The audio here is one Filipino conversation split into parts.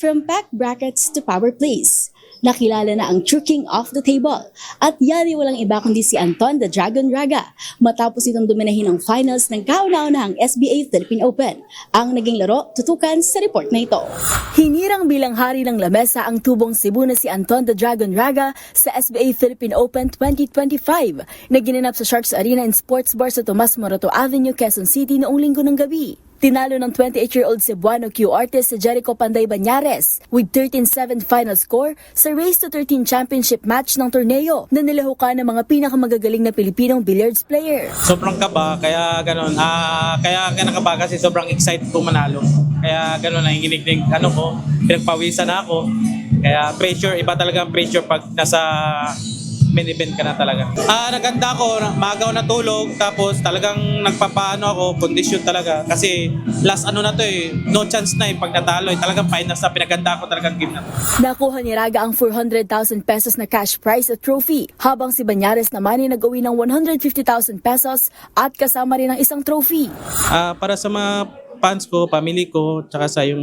From packed brackets to power plays, nakilala na ang true king of the table. At yan ay walang iba kundi si Anton the Dragon Raga matapos itong dominahin ang finals ng kauna-unahang SBA Philippine Open. Ang naging laro, tutukan sa report na ito. Hinirang bilang hari ng lamesa ang tubong Cebu na si Anton the Dragon Raga sa SBA Philippine Open 2025 na ginanap sa Sharks Arena and Sports Bar sa Tomas Morato Avenue, Quezon City noong linggo ng gabi. Tinalo ng 28-year-old Cebuano Q artist si Jericho Panday Banyares with 13-7 final score sa Race to 13 championship match ng torneo na nilahukan ng mga pinakamagagaling na Pilipinong billiards player. Sobrang kaba, kaya gano'n. Kaya kinakaba kasi sobrang excited ko manalo. Kaya gano'n, nanginginig din ko, pinagpawisan na ako. Kaya pressure, iba talaga ang pressure pag nasa main event ka na talaga. Naganda ako, maaga ako natulog, tapos talagang nagpapaano ako, condition talaga. Kasi last na to no chance na pag natalo talagang finals na pinaganda ako talagang game na to. Nakuha ni Raga ang 400,000 pesos na cash prize at trophy, habang si Banyares naman ay nag-uwi ng 150,000 pesos at kasama rin ang isang trophy. Para sa mga fans ko, family ko, tsaka sa yung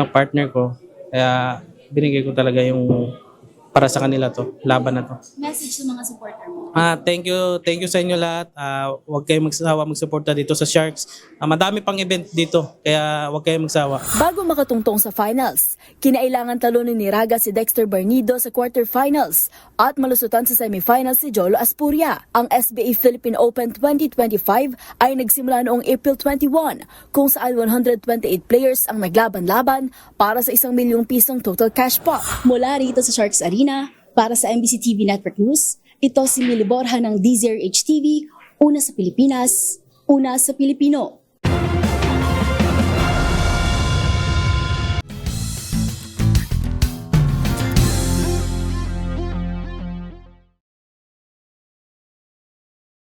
partner ko, kaya binigay ko talaga yung para sa kanila to, laban na to. Message sa mga supporter mo. Thank you sa inyo lahat. Huwag kayong magsawa magsuporta dito sa Sharks. Madami pang event dito, kaya huwag kayong magsawa. Bago makatungtong sa finals, kinailangan talunin ni Raga si Dexter Barnido sa quarterfinals at malusutan sa semifinals si Jolo Aspuria. Ang SBA Philippine Open 2025 ay nagsimula noong April 21, kung saan 128 players ang naglaban-laban para sa 1 milyong pisong total cash pot. Mula rito sa Sharks Arena, para sa MBC TV Network News, ito si Mili Borja ng DZRH TV, una sa Pilipinas, una sa Pilipino.